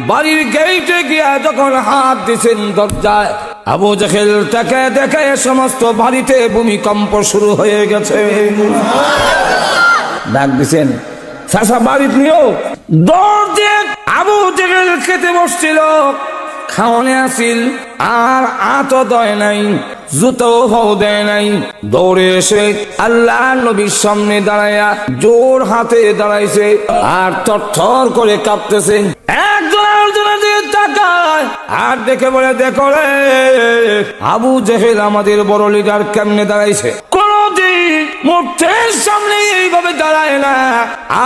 বাড়ির গেটে গিয়া যখন হাত দিছেন দরজায়, আবু জেহেল তাকে দেখে সমস্ত বাড়িতে ভূমিকম্প শুরু হয়ে গেছে। ডাক দিছেন, চাচা বাড়ি নিও। দৌড় দিয়ে আবু জেহেল খেতে বসছিল, খাওয়ানে আসিল, আর আতো দেয় নাই, জুতো হও দেয় নাই। দৌড়ে এসে আল্লাহ নবীর সামনে দাঁড়াইয়া জোর হাতে দাঁড়াইছে আর থরথর করে কাঁপতেছে। একজন আরেকজনের দিকে তাকায় আর দেখে বলে, দেখো রে আবু জেহেল আমাদের বড় লিডার কেমনে দাঁড়াইছে। কোনদিন মূর্তির সামনে এইভাবে দাঁড়ায় না,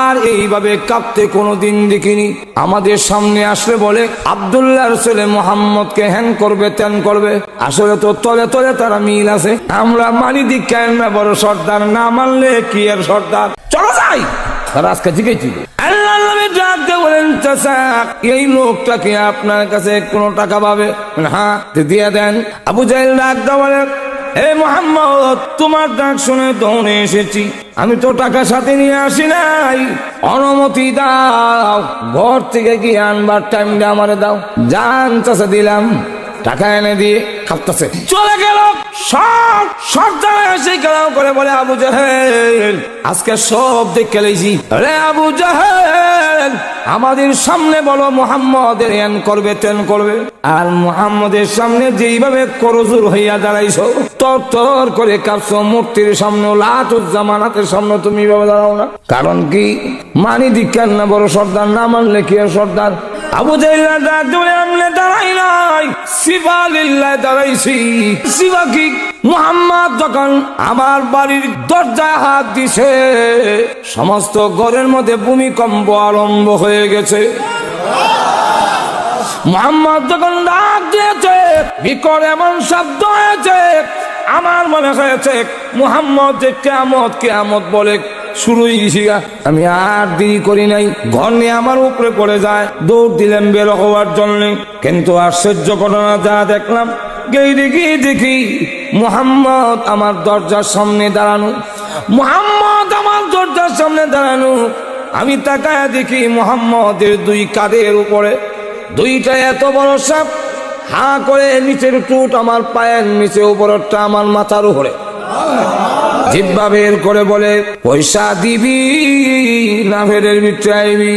আর এইভাবে কাঁপতে কোনদিন দেখিনি। আমাদের সামনে আসলে বলে আব্দুল্লাহর ছেলে মোহাম্মদকে হ্যান করবে ত্যান করবে। আসলে তো তলে তলে তারা মিল আছে। আমরা মানি দি কেন না বড় সর্দার, না মানলে কি আর সর্দার, চলো যাই। তারা আজকে জিজ্ঞেস আল্লাহ নবী ডাকতে বলেন, চাচা এই লোকটাকে আপনার কাছে কোনো টাকা পাবে? হ্যাঁ, দিয়ে দেন। আবু জেহেল ডাকতে বলেন, হে মোহাম্মদ, তোমার ডাক শুনে দৌড়ে এসেছি, আমি তো টাকা সাথে নিয়ে আসি নাই। অনুমতি দাও, ঘর থেকে গিয়ে আনবার টাইমটা আমারে দাও। জান চাচা দিলাম। টাকা এনে দিয়ে খাপতেছে, চলে গেল। সব সর্দার এসে গেলাম করে বলে, আবু জেহেল আজকে সব দেখে লেছি রে। আবু জেহেল আমাদের সামনে বলো মুহাম্মদের এন করবে তেন করবে, আর মুহাম্মদের সামনে যেইভাবে করজুর হইয়া দাঁড়াইছো, তর তর করে কাঁপছো। মূর্তির সামনে, লাতুজ্জামানাতের সামনে তুমি ভাবে দাঁড়াও না। কারণ কি? মানি দিকেন না বড় সর্দার, না মানলে কি আর সর্দার। আবু জেহেল দাঁড়াই নাই, সিবা লিল্লাহ দাঁড়াইছি। সিবা কি? মুহাম্মদ যখন আমার বাড়ির দরজায় হাত দিছে, সমস্ত ঘরের মধ্যে ভূমিকম্প আরম্ভ হয়ে গেছে। মুহাম্মদ যখন ডাক দিয়েছে, বিকট এমন শব্দ হয়েছে, আমার মনে হয়েছে মুহাম্মদ যে কিয়ামত কিয়ামত বলে শুরুই গেছি। আমি আর দেরি করি নাই, ঘর নিয়ে আমার উপরে পড়ে যায়। দৌড় দিলাম বের হওয়ার জন্য, কিন্তু আশ্চর্য ঘটনা যা দেখলাম, দেখি মুহাম্মদ আমার দরজার সামনে দাঁড়ানো। মুহাম্মদ আমার দরজার সামনে দাঁড়ানো। আমি তাকায় দেখি মুহাম্মদের দুই কাঁধের উপরে দুইটা এত বড় সাপ, হা করে নিচের টুট আমার পায়ের নিচে, উপরটা আমার মাথার উপরে। জিহ্বা বের করে বলে, পয়সা দিবি না ফেরের ভিতরে আইবি?